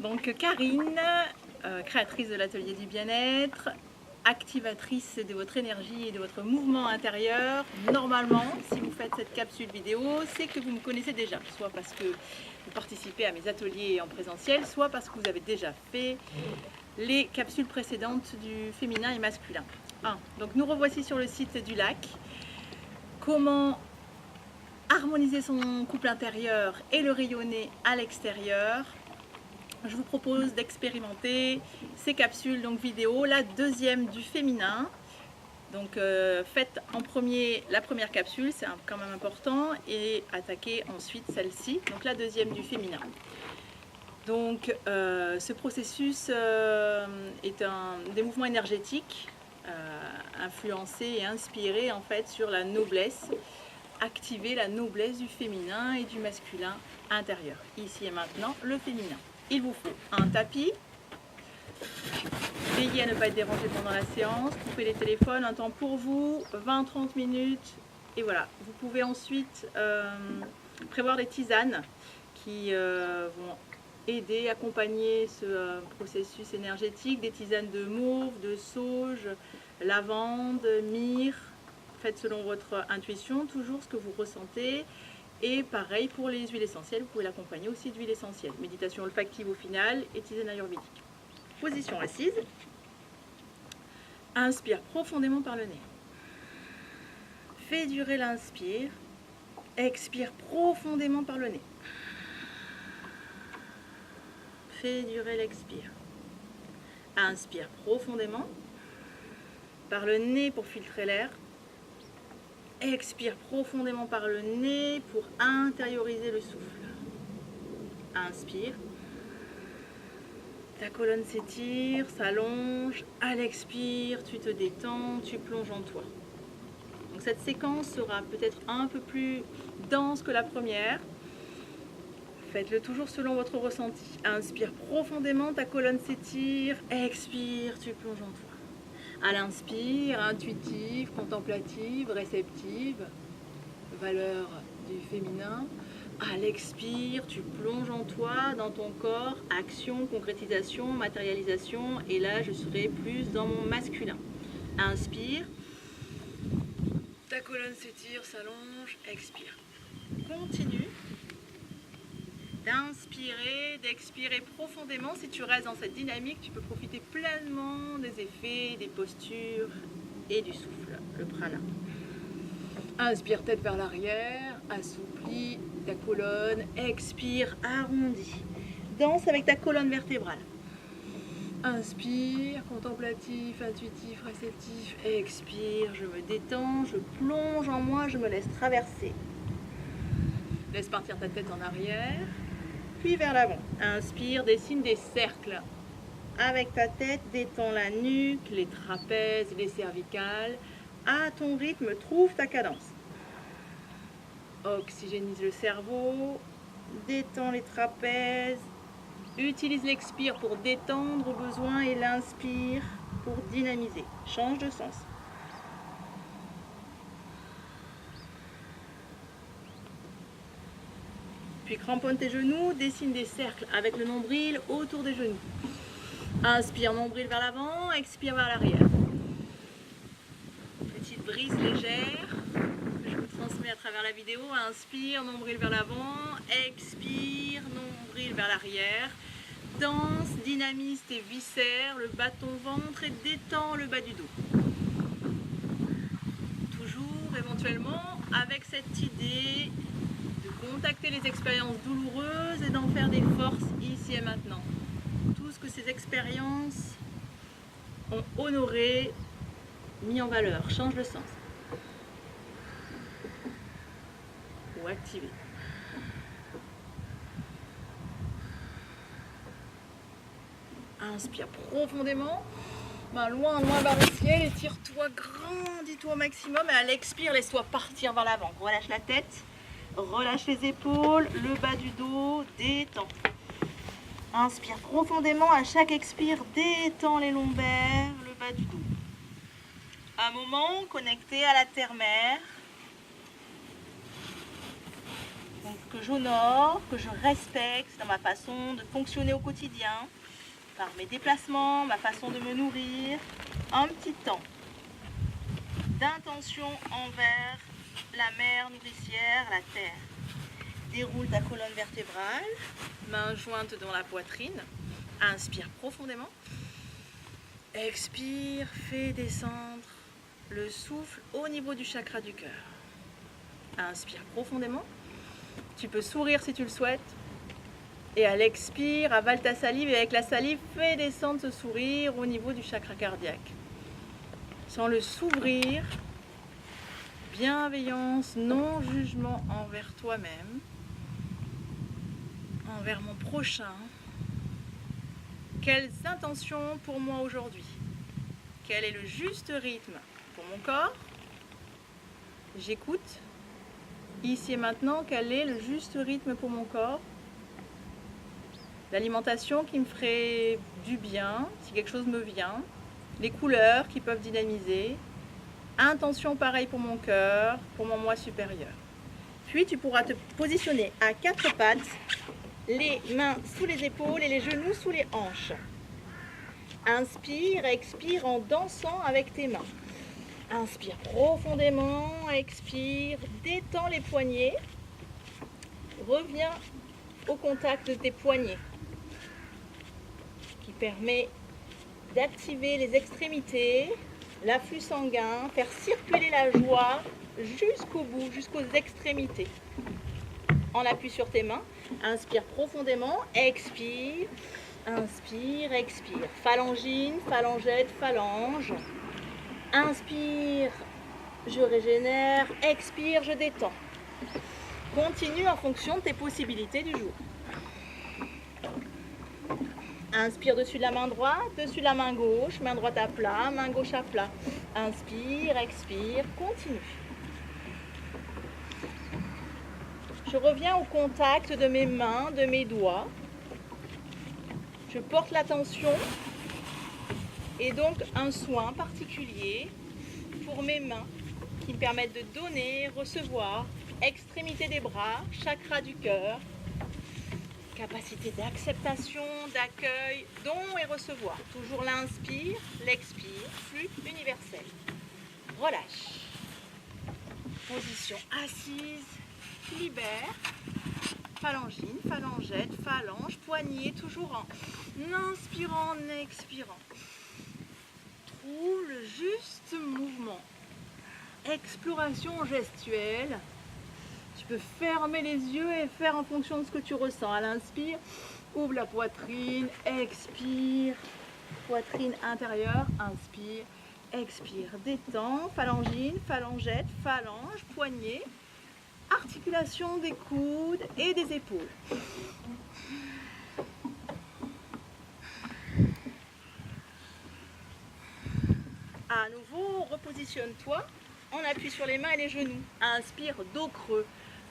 Donc Karine, créatrice de l'atelier du bien-être, activatrice de votre énergie et de votre mouvement intérieur. Normalement, si vous faites cette capsule vidéo, c'est que vous me connaissez déjà, soit parce que vous participez à mes ateliers en présentiel, soit parce que vous avez déjà fait les capsules précédentes du féminin et masculin. Donc nous revoici sur le site du lac. Comment harmoniser son couple intérieur et le rayonner à l'extérieur. Je vous propose d'expérimenter ces capsules donc vidéo, la deuxième du féminin. Donc faites en premier la première capsule, c'est quand même important, et attaquez ensuite celle-ci, donc la deuxième du féminin. Donc ce processus est des mouvements énergétiques influencés et inspirés en fait sur la noblesse. Activer la noblesse du féminin et du masculin intérieur. Ici et maintenant, le féminin. Il vous faut un tapis. Veillez à ne pas être dérangé pendant la séance. Coupez les téléphones, un temps pour vous, 20-30 minutes. Et voilà, vous pouvez ensuite prévoir des tisanes qui vont aider, accompagner ce processus énergétique. Des tisanes de mauve, de sauge, lavande, myrrhe. Faites selon votre intuition, toujours ce que vous ressentez. Et pareil pour les huiles essentielles, vous pouvez l'accompagner aussi d'huiles essentielles. Méditation olfactive au final et tisane ayurvédique. Position assise. Inspire profondément par le nez. Fais durer l'inspire. Expire profondément par le nez. Fais durer l'expire. Inspire profondément par le nez pour filtrer l'air. Expire profondément par le nez pour intérioriser le souffle. Inspire. Ta colonne s'étire, s'allonge. À l'expire, tu te détends, tu plonges en toi. Donc cette séquence sera peut-être un peu plus dense que la première. Faites-le toujours selon votre ressenti. Inspire profondément, ta colonne s'étire. Expire, tu plonges en toi. À l'inspire, intuitive, contemplative, réceptive, valeur du féminin. À l'expire, tu plonges en toi, dans ton corps, action, concrétisation, matérialisation. Et là, je serai plus dans mon masculin. Inspire, ta colonne s'étire, s'allonge, expire. Continue d'inspirer, d'expirer profondément. Si tu restes dans cette dynamique, tu peux profiter pleinement des effets, des postures et du souffle, le prana. Inspire tête vers l'arrière, assouplis ta colonne, expire, arrondis. Danse avec ta colonne vertébrale. Inspire, contemplatif, intuitif, réceptif, expire, je me détends, je plonge en moi, je me laisse traverser. Laisse partir ta tête en arrière. Puis vers l'avant. Inspire, dessine des cercles. Avec ta tête, détends la nuque, les trapèzes, les cervicales. À ton rythme, trouve ta cadence. Oxygénise le cerveau, détends les trapèzes. Utilise l'expire pour détendre au besoin et l'inspire pour dynamiser. Change de sens. Puis cramponne tes genoux, dessine des cercles avec le nombril autour des genoux. Inspire, nombril vers l'avant, expire vers l'arrière. Petite brise légère, je vous transmets à travers la vidéo. Inspire, nombril vers l'avant, expire, nombril vers l'arrière. Danse, dynamise tes viscères, le bas de ton ventre et détends le bas du dos. Toujours éventuellement avec cette idée contacter les expériences douloureuses et d'en faire des forces ici et maintenant. Tout ce que ces expériences ont honoré, mis en valeur. Change de sens. Ou activer. Inspire profondément. Main loin vers le ciel. Étire-toi, grandis-toi au maximum. Et à l'expire, laisse-toi partir vers l'avant. Relâche la tête. Relâche les épaules, le bas du dos, détends. Inspire profondément, à chaque expire, détends les lombaires, le bas du dos. Un moment connecté à la terre-mère. Donc que j'honore, que je respecte dans ma façon de fonctionner au quotidien, par mes déplacements, ma façon de me nourrir, un petit temps d'intention envers la mère nourricière, la terre. Déroule ta colonne vertébrale, main jointe dans la poitrine, inspire profondément, expire, fais descendre le souffle au niveau du chakra du cœur. Inspire profondément, tu peux sourire si tu le souhaites, et à l'expire, avale ta salive et avec la salive, fais descendre ce sourire au niveau du chakra cardiaque. Sens-le s'ouvrir, bienveillance, non-jugement envers toi-même, envers mon prochain. Quelles intentions pour moi aujourd'hui? Quel est le juste rythme pour mon corps? J'écoute. Ici et maintenant, quel est le juste rythme pour mon corps? L'alimentation qui me ferait du bien, si quelque chose me vient. Les couleurs qui peuvent dynamiser. Intention pareil pour mon cœur, pour mon moi supérieur. Puis tu pourras te positionner à quatre pattes, les mains sous les épaules et les genoux sous les hanches. Inspire, expire en dansant avec tes mains. Inspire profondément, expire, détends les poignets. Reviens au contact de tes poignets, qui permet d'activer les extrémités, l'afflux sanguin, faire circuler la joie jusqu'au bout, jusqu'aux extrémités. En appui sur tes mains, inspire profondément, expire, inspire, expire. Phalangine, phalangette, phalange. Inspire, je régénère, expire, je détends. Continue en fonction de tes possibilités du jour. Inspire dessus de la main droite, dessus de la main gauche, main droite à plat, main gauche à plat. Inspire, expire, continue. Je reviens au contact de mes mains, de mes doigts. Je porte l'attention et donc un soin particulier pour mes mains qui me permettent de donner, recevoir, extrémité des bras, chakra du cœur, capacité d'acceptation, d'accueil, don et recevoir. Toujours l'inspire, l'expire, flux universel. Relâche. Position assise, libère. Phalangine, phalangette, phalange, poignet, toujours en inspirant, en expirant. Trouve le juste mouvement. Exploration gestuelle. Tu peux fermer les yeux et faire en fonction de ce que tu ressens. À l'inspire, ouvre la poitrine, expire, poitrine intérieure, inspire, expire, détends, phalangine, phalangette, phalange, poignet, articulation des coudes et des épaules. À nouveau, repositionne-toi. On appuie sur les mains et les genoux. Inspire, dos creux.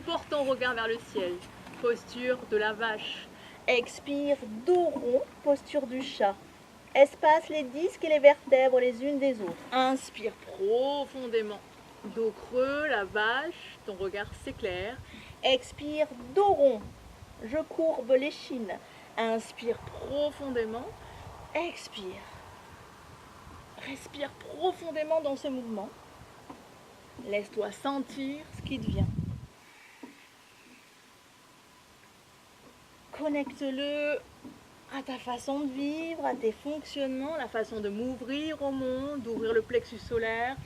Porte ton regard vers le ciel. Posture de la vache. Expire, dos rond. Posture du chat. Espace les disques et les vertèbres les unes des autres. Inspire profondément. Dos creux, la vache. Ton regard s'éclaire. Expire, dos rond. Je courbe l'échine. Inspire profondément. Expire. Respire profondément dans ce mouvement. Laisse-toi sentir ce qui te vient. Connecte-le à ta façon de vivre, à tes fonctionnements, la façon de m'ouvrir au monde, d'ouvrir le plexus solaire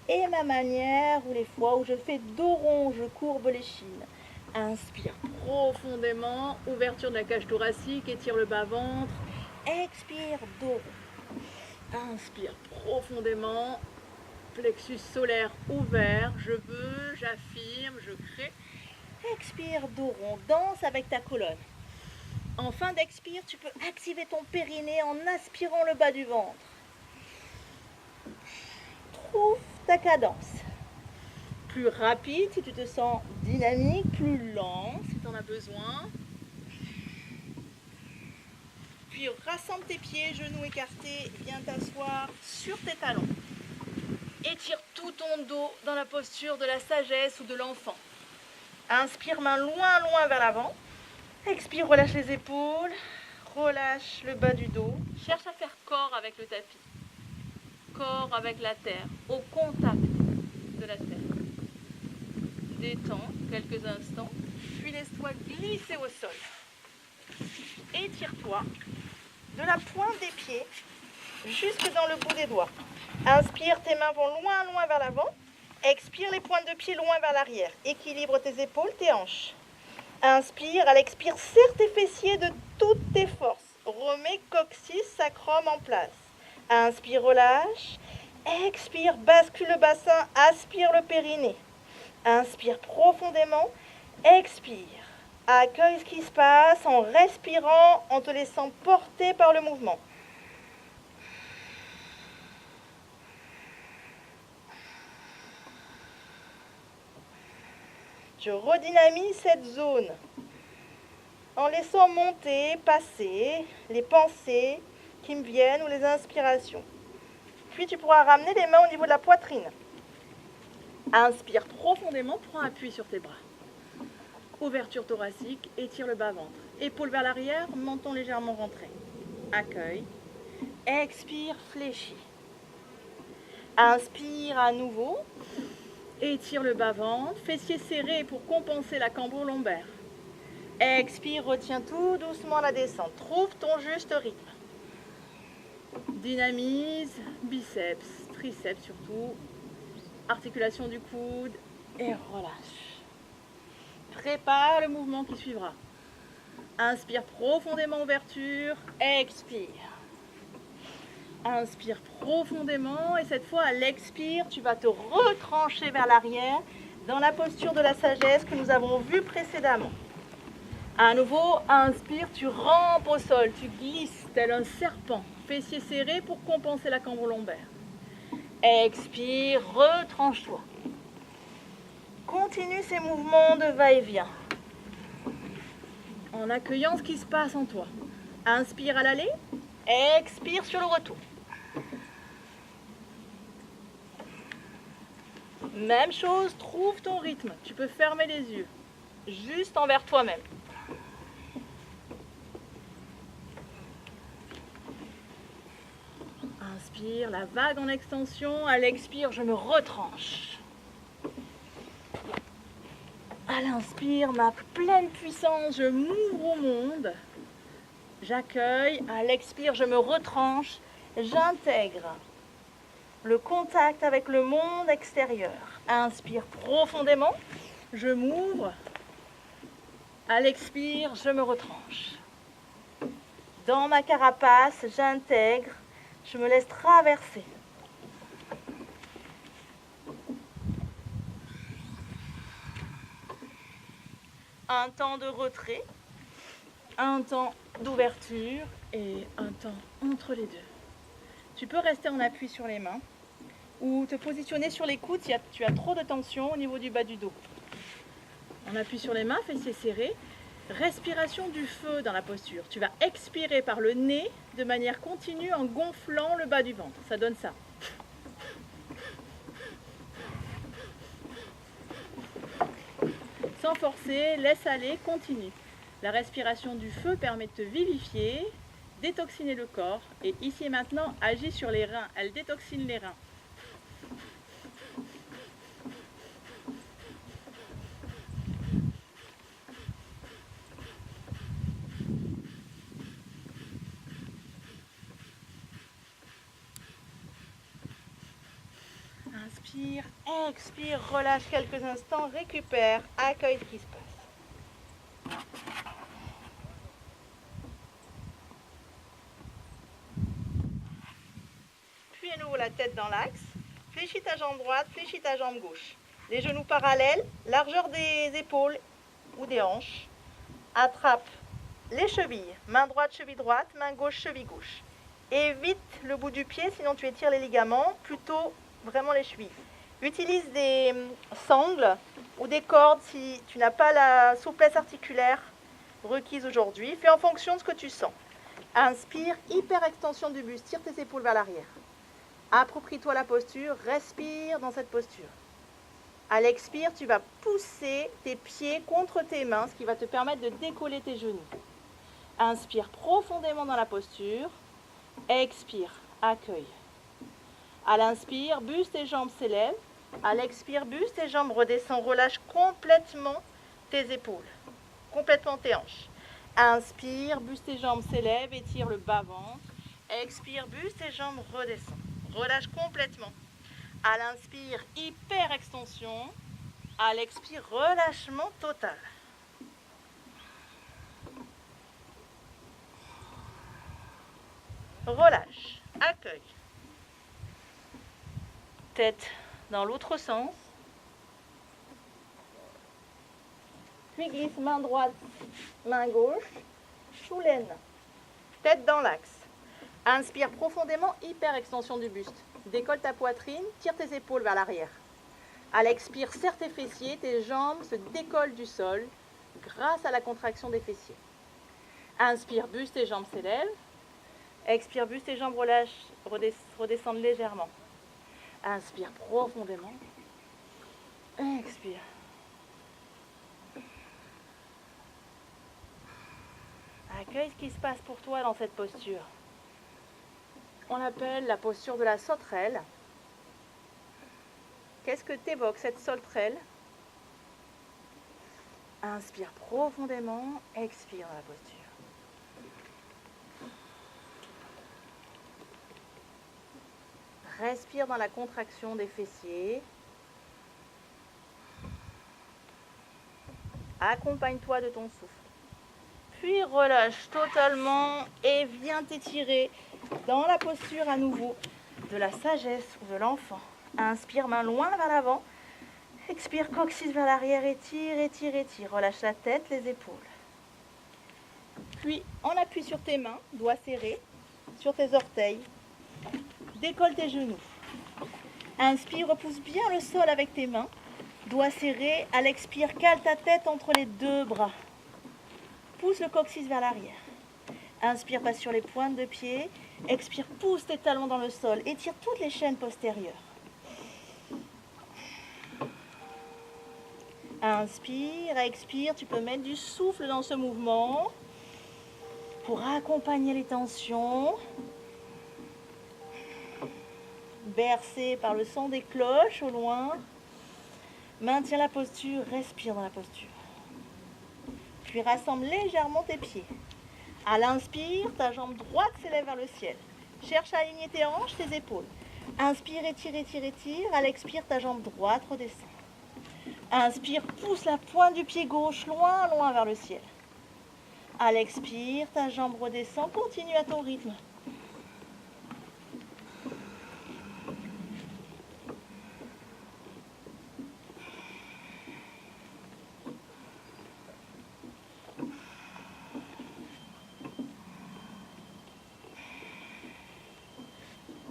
et ma manière ou les fois où je fais dos rond, je courbe l'échine. Inspire profondément, ouverture de la cage thoracique, étire le bas-ventre. Expire, dos rond. Inspire profondément, plexus solaire ouvert, je veux, j'affirme, je crée. Expire, dos rond, danse avec ta colonne. En fin d'expire, tu peux activer ton périnée en aspirant le bas du ventre. Trouve ta cadence. Plus rapide si tu te sens dynamique, plus lent si tu en as besoin. Puis rassemble tes pieds, genoux écartés, viens t'asseoir sur tes talons. Étire tout ton dos dans la posture de la sagesse ou de l'enfant. Inspire, main loin, loin vers l'avant. Expire, relâche les épaules. Relâche le bas du dos. Cherche à faire corps avec le tapis. Corps avec la terre, au contact de la terre. Détends quelques instants, puis laisse-toi glisser au sol. Étire-toi de la pointe des pieds jusque dans le bout des doigts. Inspire, tes mains vont loin, loin vers l'avant. Expire, les pointes de pied loin vers l'arrière. Équilibre tes épaules, tes hanches. Inspire, à l'expire, serre tes fessiers de toutes tes forces. Remets coccyx, sacrum en place. Inspire, relâche. Expire, bascule le bassin, aspire le périnée. Inspire profondément. Expire. Accueille ce qui se passe en respirant, en te laissant porter par le mouvement. Je redynamise cette zone en laissant monter, passer les pensées qui me viennent ou les inspirations. Puis tu pourras ramener les mains au niveau de la poitrine. Inspire profondément, prends appui sur tes bras. Ouverture thoracique, étire le bas-ventre. Épaules vers l'arrière, menton légèrement rentré. Accueille. Expire, fléchis. Inspire à nouveau. Étire le bas-ventre, fessiers serrés pour compenser la cambrure lombaire. Expire, retiens tout doucement la descente. Trouve ton juste rythme. Dynamise, biceps, triceps surtout. Articulation du coude et relâche. Prépare le mouvement qui suivra. Inspire profondément, ouverture. Expire. Inspire profondément et cette fois à l'expire, tu vas te retrancher vers l'arrière dans la posture de la sagesse que nous avons vue précédemment. À nouveau, inspire, tu rampes au sol, tu glisses tel un serpent, fessiers serrés pour compenser la cambrure lombaire. Expire, retranche-toi. Continue ces mouvements de va-et-vient en accueillant ce qui se passe en toi. Inspire à l'aller, expire sur le retour. Même chose, trouve ton rythme. Tu peux fermer les yeux, juste envers toi-même. Inspire, la vague en extension. À l'expire, je me retranche. À l'inspire, ma pleine puissance, je m'ouvre au monde. J'accueille. À l'expire, je me retranche. J'intègre le contact avec le monde extérieur. Inspire profondément. Je m'ouvre. À l'expire, je me retranche. Dans ma carapace, j'intègre. Je me laisse traverser. Un temps de retrait, un temps d'ouverture et un temps entre les deux. Tu peux rester en appui sur les mains ou te positionner sur les coudes si tu as trop de tension au niveau du bas du dos. On appuie sur les mains, fessiers serrés. Respiration du feu dans la posture. Tu vas expirer par le nez de manière continue en gonflant le bas du ventre. Ça donne ça. Sans forcer, laisse aller, continue. La respiration du feu permet de te vivifier, détoxiner le corps et ici et maintenant agit sur les reins. Elle détoxine les reins. Inspire, expire, relâche quelques instants, récupère, accueille ce qui se passe. Puis à nouveau la tête dans l'axe, fléchis ta jambe droite, fléchis ta jambe gauche. Les genoux parallèles, largeur des épaules ou des hanches. Attrape les chevilles, main droite, cheville droite, main gauche, cheville gauche. Évite le bout du pied, sinon tu étires les ligaments, plutôt vraiment les chevilles. Utilise des sangles ou des cordes si tu n'as pas la souplesse articulaire requise aujourd'hui. Fais en fonction de ce que tu sens. Inspire, hyper extension du buste, tire tes épaules vers l'arrière. Approprie-toi la posture, respire dans cette posture. À l'expire, tu vas pousser tes pieds contre tes mains, ce qui va te permettre de décoller tes genoux. Inspire profondément dans la posture. Expire, accueille. À l'inspire, buste et jambes s'élèvent. À l'expire, buste et jambes redescendent. Relâche complètement tes épaules, complètement tes hanches. Inspire, buste et jambes s'élèvent, étire le bas-ventre. Expire, buste et jambes redescendent. Relâche complètement. À l'inspire, hyper extension. À l'expire, relâchement total. Relâche, accueille. Tête dans l'autre sens. Puis glisse main droite, main gauche. Choulaine. Tête dans l'axe. Inspire profondément, hyper extension du buste. Décolle ta poitrine, tire tes épaules vers l'arrière. À l'expire, serre tes fessiers, tes jambes se décollent du sol grâce à la contraction des fessiers. Inspire, buste et jambes s'élèvent. Expire, buste et jambes redescendent légèrement. Inspire profondément. Expire. Accueille ce qui se passe pour toi dans cette posture. On l'appelle la posture de la sauterelle. Qu'est-ce que t'évoque cette sauterelle? Inspire profondément, expire dans la posture. Respire dans la contraction des fessiers. Accompagne-toi de ton souffle. Puis relâche totalement et viens t'étirer dans la posture à nouveau de la sagesse ou de l'enfant. Inspire, main loin vers l'avant. Expire, coccyx vers l'arrière, étire, étire, étire. Relâche la tête, les épaules. Puis, on appuie sur tes mains, doigts serrés, sur tes orteils. Décolle tes genoux. Inspire, repousse bien le sol avec tes mains. Doigts serrés. À l'expire, cale ta tête entre les deux bras. Pousse le coccyx vers l'arrière. Inspire, passe sur les pointes de pied. Expire, pousse tes talons dans le sol. Étire toutes les chaînes postérieures. Inspire, expire. Tu peux mettre du souffle dans ce mouvement pour accompagner les tensions. Bercé par le son des cloches au loin. Maintiens la posture, respire dans la posture. Puis rassemble légèrement tes pieds. À l'inspire, ta jambe droite s'élève vers le ciel. Cherche à aligner tes hanches, tes épaules. Inspire, étire, étire, étire. À l'expire, ta jambe droite redescend. Inspire, pousse la pointe du pied gauche loin, loin vers le ciel. À l'expire, ta jambe redescend. Continue à ton rythme.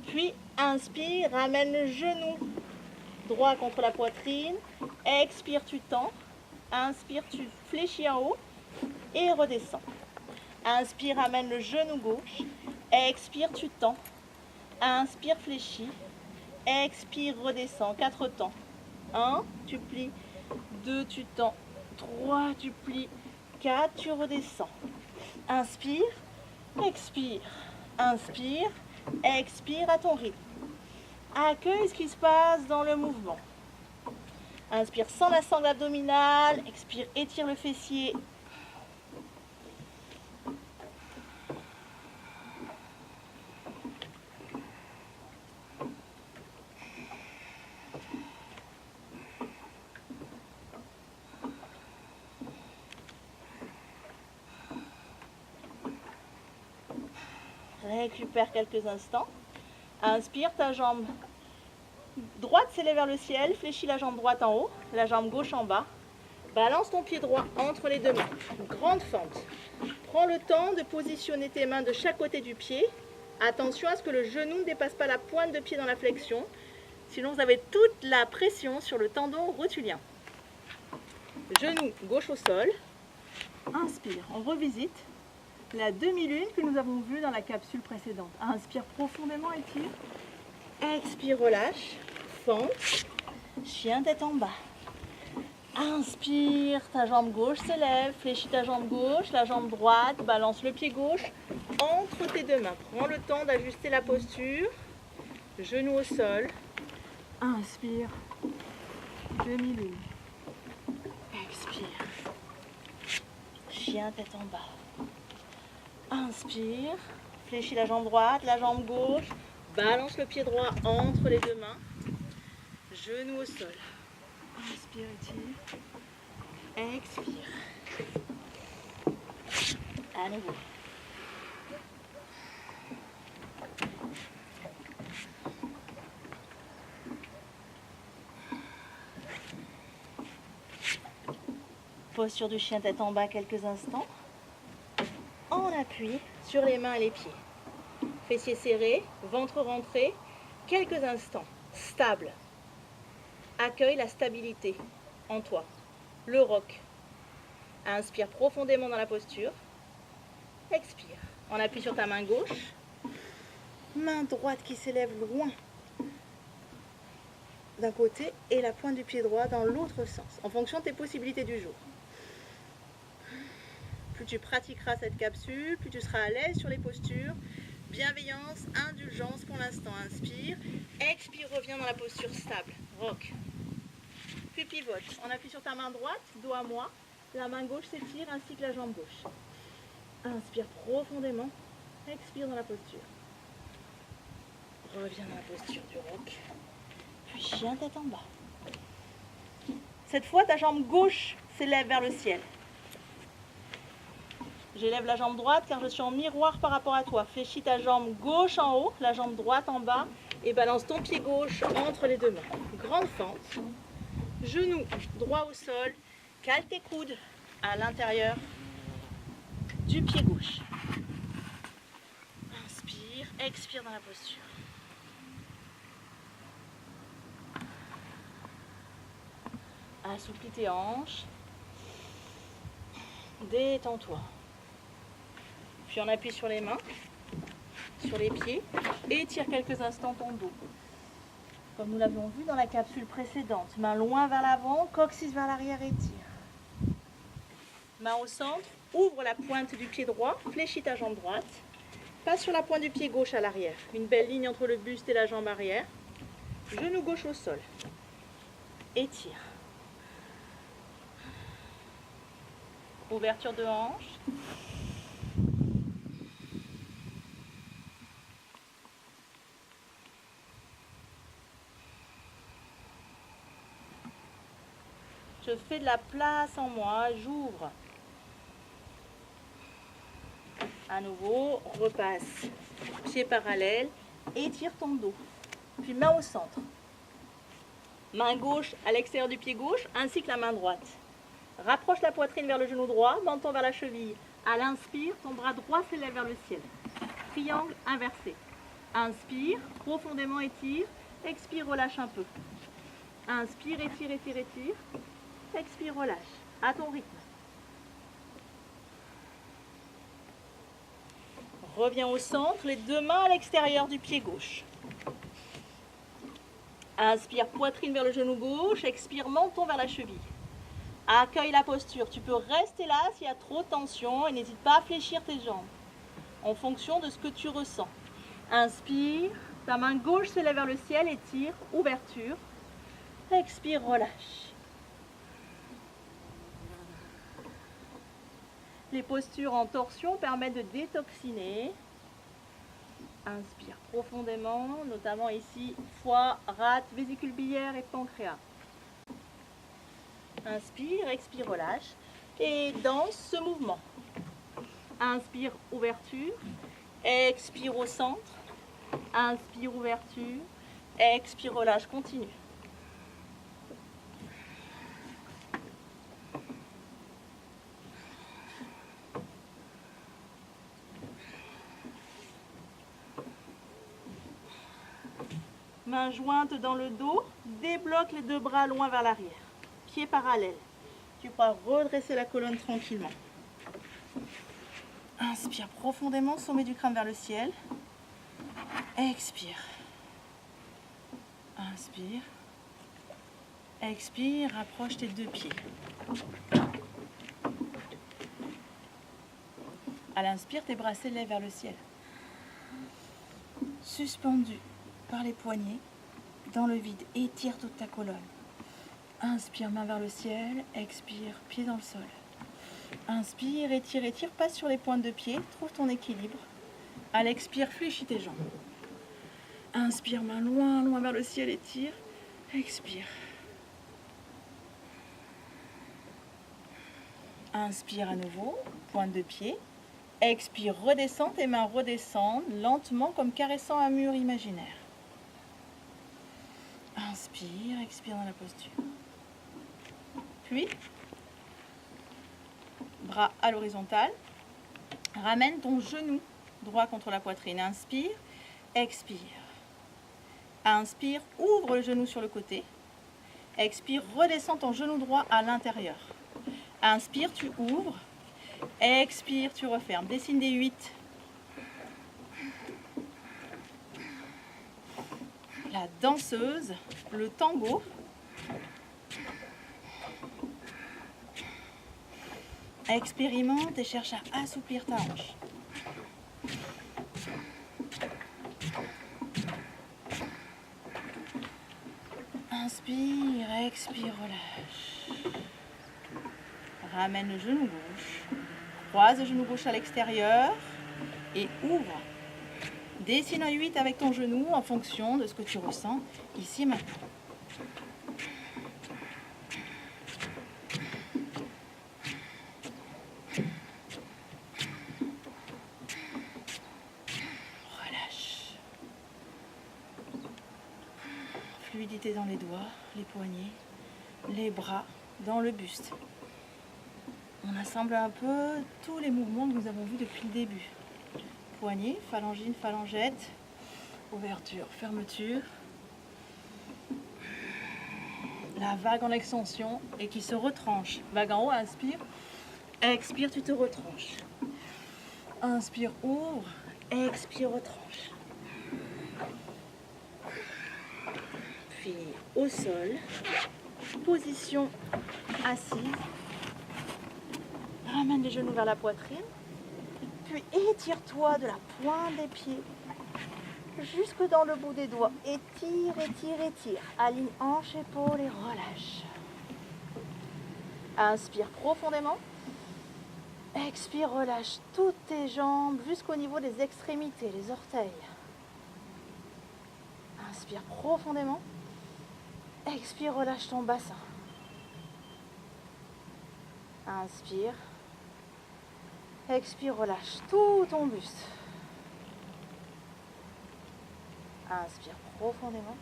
Puis, inspire, ramène le genou droit contre la poitrine. Expire, tu tends. Inspire, tu fléchis en haut et redescends. Inspire, ramène le genou gauche. Expire, tu tends. Inspire, fléchis. Expire, redescends. 4 temps. 1, tu plies. 2, tu tends. 3, tu plies. 4, tu redescends. Inspire, expire. Inspire, expire à ton rythme. Accueille ce qui se passe dans le mouvement. Inspire sans la sangle abdominale. Expire, étire le fessier. Récupère quelques instants. Inspire, ta jambe droite s'élève vers le ciel. Fléchis la jambe droite en haut, la jambe gauche en bas. Balance ton pied droit entre les deux mains. Grande fente. Prends le temps de positionner tes mains de chaque côté du pied. Attention à ce que le genou ne dépasse pas la pointe de pied dans la flexion. Sinon, vous avez toute la pression sur le tendon rotulien. Genou gauche au sol. Inspire, on revisite la demi-lune que nous avons vue dans la capsule précédente. Inspire profondément, étire. Expire, relâche. Fente. Chien tête en bas. Inspire, ta jambe gauche s'élève, fléchis ta jambe gauche, la jambe droite, balance le pied gauche entre tes deux mains. Prends le temps d'ajuster la posture, genou au sol. Inspire, demi-lune. Expire, chien tête en bas. Inspire, fléchis la jambe droite, la jambe gauche, balance le pied droit entre les deux mains, genou au sol. Inspire, étire. Expire. À nouveau. Posture du chien tête en bas quelques instants. En appui sur les mains et les pieds. Fessiers serrés, ventre rentré. Quelques instants. Stable. Accueille la stabilité en toi. Le roc. Inspire profondément dans la posture. Expire. On appuie sur ta main gauche. Main droite qui s'élève loin d'un côté et la pointe du pied droit dans l'autre sens, en fonction de tes possibilités du jour. Plus tu pratiqueras cette capsule, plus tu seras à l'aise sur les postures. Bienveillance, indulgence pour l'instant. Inspire. Expire, reviens dans la posture stable. Rock. Puis pivote. On appuie sur ta main droite, dos à moi. La main gauche s'étire ainsi que la jambe gauche. Inspire profondément. Expire dans la posture. Reviens dans la posture du roc. Puis chien tête en bas. Cette fois, ta jambe gauche s'élève vers le ciel. J'élève la jambe droite car je suis en miroir par rapport à toi. Fléchis ta jambe gauche en haut, la jambe droite en bas et balance ton pied gauche entre les deux mains. Grande fente. Genou droit au sol. Cale tes coudes à l'intérieur du pied gauche. Inspire, expire dans la posture. Assouplis tes hanches. Détends-toi. Puis on appuie sur les mains, sur les pieds, et étire quelques instants ton dos. Comme nous l'avions vu dans la capsule précédente. Main loin vers l'avant, coccyx vers l'arrière, étire. Main au centre, ouvre la pointe du pied droit, fléchis ta jambe droite. Passe sur la pointe du pied gauche à l'arrière. Une belle ligne entre le buste et la jambe arrière. Genou gauche au sol. Étire. Ouverture de hanche. Je fais de la place en moi, j'ouvre. À nouveau, repasse. Pied parallèle, étire ton dos. Puis main au centre. Main gauche à l'extérieur du pied gauche, ainsi que la main droite. Rapproche la poitrine vers le genou droit, menton vers la cheville. À l'inspire, ton bras droit s'élève vers le ciel. Triangle inversé. Inspire, profondément étire. Expire, relâche un peu. Inspire, étire, étire, étire. Expire, relâche. À ton rythme. Reviens au centre, les deux mains à l'extérieur du pied gauche. Inspire, poitrine vers le genou gauche. Expire, menton vers la cheville. Accueille la posture. Tu peux rester là s'il y a trop de tension et n'hésite pas à fléchir tes jambes en fonction de ce que tu ressens. Inspire, ta main gauche s'élève vers le ciel, étire, ouverture. Expire, relâche. Les postures en torsion permettent de détoxiner. Inspire profondément, notamment ici, foie, rate, vésicule biliaire et pancréas. Inspire, expire, relâche. Et danse ce mouvement. Inspire, ouverture. Expire au centre. Inspire, ouverture. Expire, relâche. Continue. Main jointe dans le dos. Débloque les deux bras loin vers l'arrière. Pieds parallèles. Tu pourras redresser la colonne tranquillement. Inspire profondément, sommet du crâne vers le ciel. Expire. Inspire. Expire, rapproche tes 2 pieds. À l'inspire, tes bras s'élèvent vers le ciel. Suspendu par les poignets, dans le vide, étire toute ta colonne. Inspire, main vers le ciel. Expire, pied dans le sol. Inspire, étire, étire, passe sur les pointes de pied, trouve ton équilibre. À l'expire, fléchis tes jambes. Inspire, main loin, loin vers le ciel, étire. Expire. Inspire à nouveau, pointe de pied. Expire, redescends, tes mains redescendent lentement comme caressant un mur imaginaire. Inspire, expire dans la posture. Puis, bras à l'horizontale. Ramène ton genou droit contre la poitrine. Inspire, expire. Inspire, ouvre le genou sur le côté. Expire, redescends ton genou droit à l'intérieur. Inspire, tu ouvres. Expire, tu refermes. Dessine des 8. La danseuse, le tango. Expérimente et cherche à assouplir ta hanche. Inspire, expire, relâche. Ramène le genou gauche. Croise le genou gauche à l'extérieur et ouvre. Dessine un 8 avec ton genou en fonction de ce que tu ressens ici et maintenant. Relâche. Fluidité dans les doigts, les poignets, les bras, dans le buste. On assemble un peu tous les mouvements que nous avons vus depuis le début. Poignets, phalangine, phalangette, ouverture, fermeture. La vague en extension et qui se retranche. Vague en haut, inspire. Expire, tu te retranches. Inspire, ouvre. Expire, retranche. Puis au sol, position assise. Ramène les genoux vers la poitrine. Puis étire-toi de la pointe des pieds jusque dans le bout des doigts. Étire, étire, étire. Aligne hanche, épaule et relâche. Inspire profondément. Expire, relâche toutes tes jambes jusqu'au niveau des extrémités, les orteils. Inspire profondément. Expire, relâche ton bassin. Inspire. Expire, relâche tout ton buste. Inspire profondément.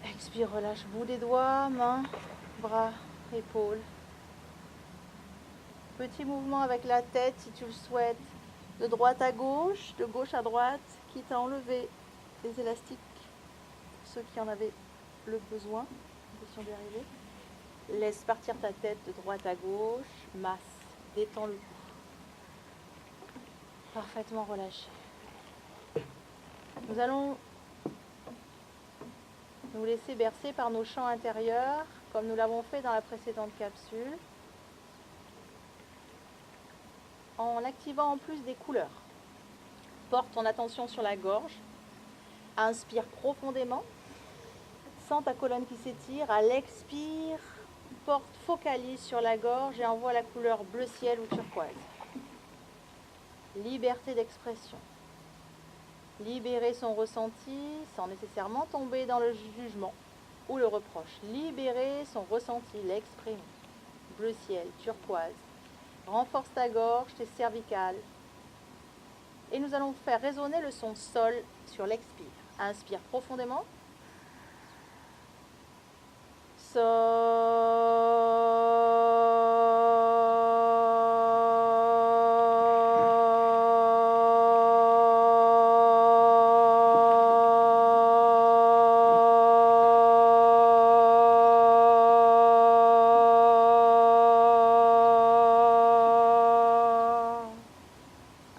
Expire, relâche bout des doigts, mains, bras, épaules. Petit mouvement avec la tête si tu le souhaites. De droite à gauche, de gauche à droite, quitte à enlever les élastiques, ceux qui en avaient le besoin. Question d'y arriver. Laisse partir ta tête de droite à gauche, masse, détends le cou. Parfaitement relâché. Nous allons nous laisser bercer par nos chants intérieurs, comme nous l'avons fait dans la précédente capsule, en activant en plus des couleurs. Porte ton attention sur la gorge, inspire profondément, sens ta colonne qui s'étire, à l'expire, focalise sur la gorge et envoie la couleur bleu ciel ou turquoise. Liberté d'expression. Libérer son ressenti sans nécessairement tomber dans le jugement ou le reproche. Libérer son ressenti, l'exprimer. Bleu ciel, turquoise. Renforce ta gorge, tes cervicales. Et nous allons faire résonner le son sol sur l'expire. Inspire profondément.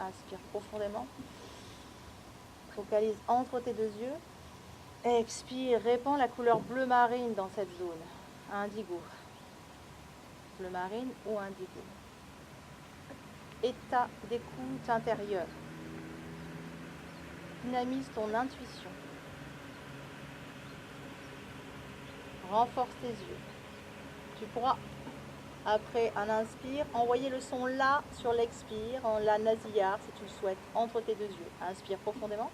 Inspire profondément. Focalise entre tes deux yeux. Expire, répands la couleur bleu marine dans cette zone. Indigo. Bleu marine ou indigo. État d'écoute intérieure. Dynamise ton intuition. Renforce tes yeux. Tu pourras, après un inspire, envoyer le son là sur l'expire, en la nasillard si tu le souhaites, entre tes deux yeux. Inspire profondément.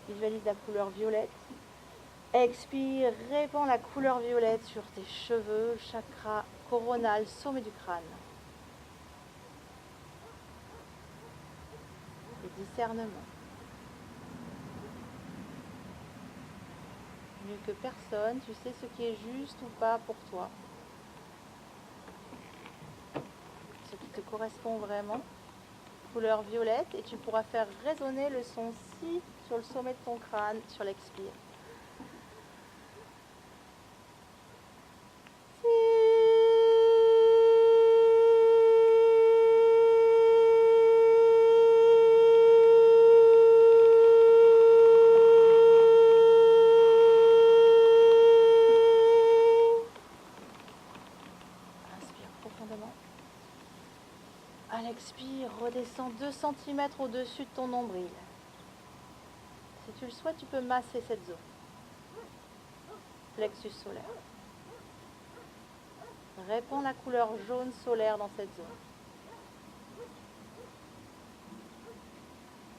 Visualise la couleur violette. Expire, répands la couleur violette sur tes cheveux, chakra coronal, sommet du crâne. Et discernement. Mieux que personne, tu sais ce qui est juste ou pas pour toi. Ce qui te correspond vraiment. Couleur violette, et tu pourras faire résonner le son si sur le sommet de ton crâne sur l'expire. À l'expire, redescends 2 cm au-dessus de ton nombril. Si tu le souhaites, tu peux masser cette zone. Plexus solaire. Répands la couleur jaune solaire dans cette zone.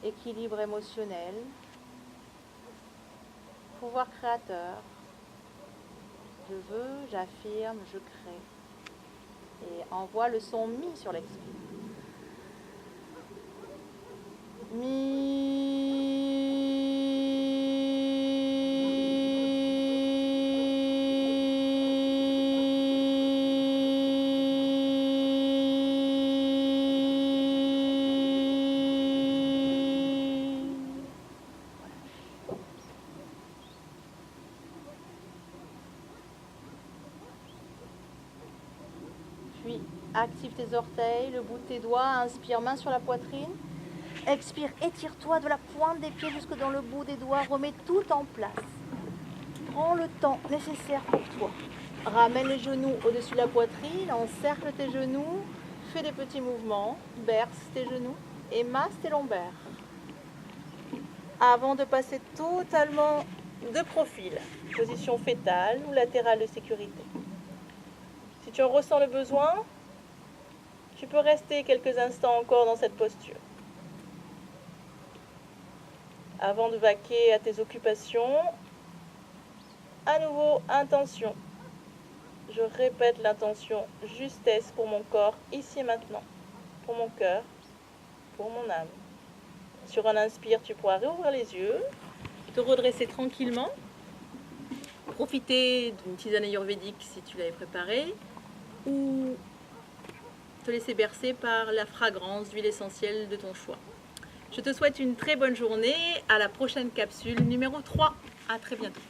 Équilibre émotionnel. Pouvoir créateur. Je veux, j'affirme, je crée. Et envoie le son mi sur l'expire. Mi. Puis active tes orteils, le bout de tes doigts, inspire, main sur la poitrine. Expire, étire-toi de la pointe des pieds jusque dans le bout des doigts, remets tout en place. Prends le temps nécessaire pour toi. Ramène les genoux au-dessus de la poitrine, encercle tes genoux, fais des petits mouvements, berce tes genoux et masse tes lombaires. Avant de passer totalement de profil, position fétale ou latérale de sécurité. Si tu en ressens le besoin, tu peux rester quelques instants encore dans cette posture. Avant de vaquer à tes occupations, à nouveau, intention. Je répète l'intention, justesse pour mon corps, ici et maintenant, pour mon cœur, pour mon âme. Sur un inspire, tu pourras réouvrir les yeux, te redresser tranquillement, profiter d'une tisane ayurvédique si tu l'avais préparée, ou te laisser bercer par la fragrance d'huile essentielle de ton choix. Je te souhaite une très bonne journée, à la prochaine capsule numéro 3. À très bientôt.